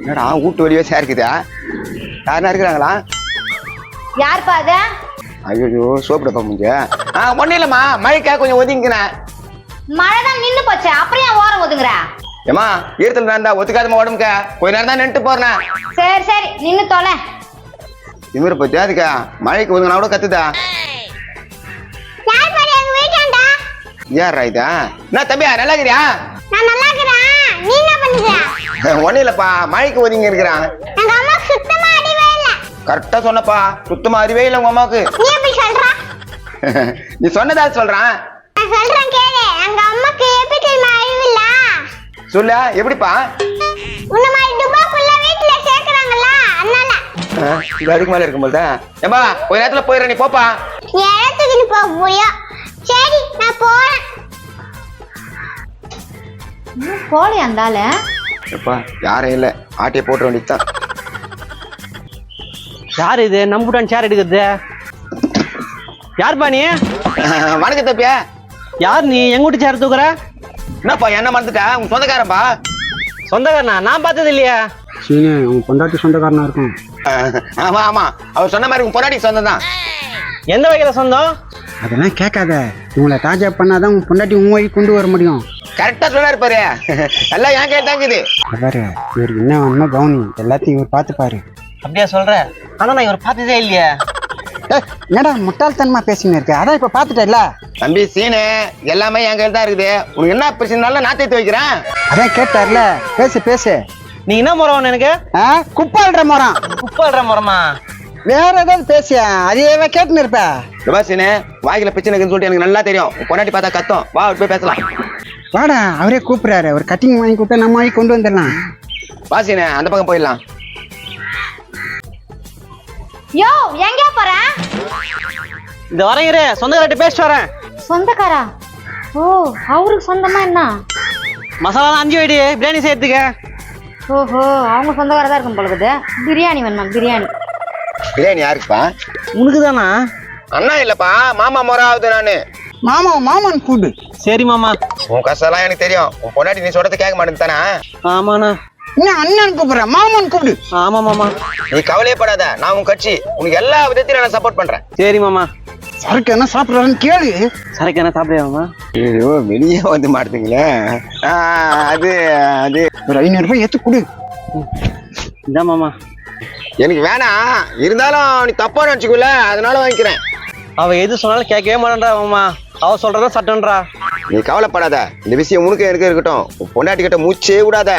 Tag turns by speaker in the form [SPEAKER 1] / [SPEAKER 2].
[SPEAKER 1] என்னடா வீட்டு வழியே சேருக்குதா? யாருன்னா இருக்கிறாங்களா?
[SPEAKER 2] யாருப்பா அது?
[SPEAKER 1] ஐயோ சோப்பு டப்பா முடிஞ்ச. ஒன்றும் இல்லைம்மா, மழைக்கா கொஞ்சம் ஒதுங்கிக்கிறேன்.
[SPEAKER 2] மழை தான் நின்று போச்சு, அப்புறம் ஏன் ஓரம் ஒதுங்குற?
[SPEAKER 1] ஏமா ஈரத்தில் இருந்தா ஒத்துக்காதமா உடம்புக்கா, கொஞ்ச நேரம் தான் நின்று போறேன்.
[SPEAKER 2] சரி சரி நின்று தொலை.
[SPEAKER 1] திமிர பத்தி அதுக்கா மழைக்கு ஒதுங்கினா கூட கத்துதா. யார் ராய்தா? என்ன தம்பியா நல்லா இருக்கிறியா?
[SPEAKER 3] நான் நல்லா இருக்கேன். நீ என்ன பண்ற?
[SPEAKER 1] ஒன்றும் இல்லப்பா, மழைக்கு ஒதுங்கி இருக்கிறான்.
[SPEAKER 3] எங்க அம்மா சுத்தமா அறிவே இல்ல.
[SPEAKER 1] கரெக்டா சொன்னப்பா, சுத்தமா அறிவே இல்லை உங்க அம்மாவுக்கு.
[SPEAKER 3] நீ எப்படி சொல்ற?
[SPEAKER 1] நீ சொன்னதா சொல்றான்.
[SPEAKER 3] நான் சொல்றேன் கேளு. எங்க அம்மாக்கு எப்படி தெரியுமா அறிவு இல்ல?
[SPEAKER 1] சொல்ல எப்படிப்பா?
[SPEAKER 3] உன்ன மாதிரி துபாக்குள்ள வீட்ல சேர்க்கறாங்கல்ல, அதனால.
[SPEAKER 1] இது அதுக்கு மேல இருக்கும்போது ஏமா கொஞ்ச நேரத்துல போயிடுற, நீ போப்பா.
[SPEAKER 3] நீ இடத்துக்கு நீ போக போறியா? சரி நான் போறேன்.
[SPEAKER 2] போலி அந்தால
[SPEAKER 1] எப்பா யாரும் இல்ல, ஆட்டிய போட்டுற வேண்டியதுதான்.
[SPEAKER 4] யார் இது நம்புட்டான் சேர் எடுக்கிறது? யார்பா நீ?
[SPEAKER 1] வணக்கம் தப்பியா.
[SPEAKER 4] யார் நீ? எங்க வீட்டு சேர் தூக்குற?
[SPEAKER 1] என்னப்பா என்ன மறந்துட்டா? உங்க சொந்தக்காரன்பா.
[SPEAKER 4] சொந்தக்காரனா? நான் பார்த்தது இல்லையா?
[SPEAKER 5] சீனு உன் பொண்டாட்டி சொந்தக்காரனா இருக்கும்.
[SPEAKER 1] ஆமா ஆமா, அவர் சொன்ன மாதிரி உங்க பொண்டாட்டி சொந்தம் தான்.
[SPEAKER 4] எந்த வகையில சொந்தம்?
[SPEAKER 5] அதெல்லாம் கேட்காத. இவங்களை தாஜா பண்ணாதான் உன் பொண்டாட்டி உன் வழி கொண்டு வர முடியும்.
[SPEAKER 1] கரெக்டா சொன்னாரு பாரு, எல்லாம் என் கையில் தாங்குது.
[SPEAKER 5] பாரு இவர் என்ன வேணுமோ கவனி, எல்லாத்தையும் இவர் பார்த்து பாரு.
[SPEAKER 4] அப்படியா சொல்ற? ஆனா நான் இவர் பார்த்ததே இல்லையா.
[SPEAKER 5] என்னடா முட்டாள்தனமா பேசின்னு இருக்க? அதான் இப்ப பாத்துட்டல.
[SPEAKER 1] தம்பி சீனு, எல்லாமே என் கையில் தான் இருக்குது. உனக்கு என்ன பிரச்சனைனாலும் நான் தேர்த்து வைக்கிறேன்.
[SPEAKER 5] அதான் கேட்டார்ல, பேசு பேசு.
[SPEAKER 4] நீ என்ன முறம் எனக்கு?
[SPEAKER 5] குப்பாள்ற முறம்.
[SPEAKER 4] குப்பாடுற முறமா?
[SPEAKER 5] வேற ஏதாவது பேசியா? அதையவே கேட்டுன்னு இருப்ப.
[SPEAKER 1] சீனு வாய்க்குல பிரச்சனை இருக்குன்னு சொல்லிட்டு எனக்கு நல்லா தெரியும். உன் பொண்டாட்டி பார்த்தா கத்தம், வா போய் பேசலாம்.
[SPEAKER 5] வாடா, அவரே கூப்பிடுறாரு. ஒரு கட்டிங் வாங்கி கூப்பிட்டா நம்ம வாங்கி கொண்டு வந்துடலாம்.
[SPEAKER 1] வா சீனு, அந்த பக்கம் போயிடலாம்.
[SPEAKER 2] யோ எங்க போற?
[SPEAKER 4] இந்த வரேன், சொந்தக்காரர்கிட்ட பேசிட்டு வரேன்.
[SPEAKER 2] சொந்தக்காரா? ஓ அவருக்கு சொந்தமா என்ன?
[SPEAKER 4] மசாலா 5 வைடி பிரியாணி செய்யறதுக்கு.
[SPEAKER 2] ஓஹோ அவங்க சொந்தக்காரா தான் இருக்கும் போலக்குது. பிரியாணி வேணுமா? பிரியாணி.
[SPEAKER 1] பிரியாணி யாருக்குப்பா?
[SPEAKER 4] உனக்கு தானா?
[SPEAKER 1] அண்ணா இல்லப்பா, மாமா முறை ஆகுது. நானு
[SPEAKER 5] மாமான் கூடு.
[SPEAKER 4] சரி மாமா.
[SPEAKER 1] உன் கஷ்டம் எனக்கு தெரியும். உன் பொண்டாட்டி நீ சொல்றது கேட்க மாட்டேன் தானே?
[SPEAKER 4] ஆமாண்ணா.
[SPEAKER 5] இன்னும் அண்ணன் கூப்பிடுறேன், மாமன் கூப்பிடு.
[SPEAKER 4] ஆமா மாமா.
[SPEAKER 1] நீ கவலையே படாத, நான் உன் கட்சி. உனக்கு எல்லா விதத்திலும் நான் சப்போர்ட் பண்றேன்.
[SPEAKER 4] சரி மாமா.
[SPEAKER 5] சரக்கு என்ன சாப்பிடுறாருன்னு கேளு.
[SPEAKER 4] சரக்கு என்ன சாப்பிடுறியா மாமா?
[SPEAKER 1] ஐயோ வெளியே வந்து மாட்டுங்களே. அது அது
[SPEAKER 5] ஒரு 500 ரூபாய் ஏத்து கொடு.
[SPEAKER 4] இந்த மாமா
[SPEAKER 1] எனக்கு வேணாம், இருந்தாலும் நீ தப்பா நினைச்சுக்கல, அதனால வாங்கிக்கிறேன்.
[SPEAKER 4] அவ எது சொன்னாலும் கேட்கவே மாட்டேன்றா மாமா. அவ சொல்றதா சட்டன்றா.
[SPEAKER 1] நீ கவலைப்படாத, இந்த விஷயம் உனக்கு எனக்கு இருக்கட்டும். உன் பொண்டாட்டி கிட்ட மூச்சே விடாத.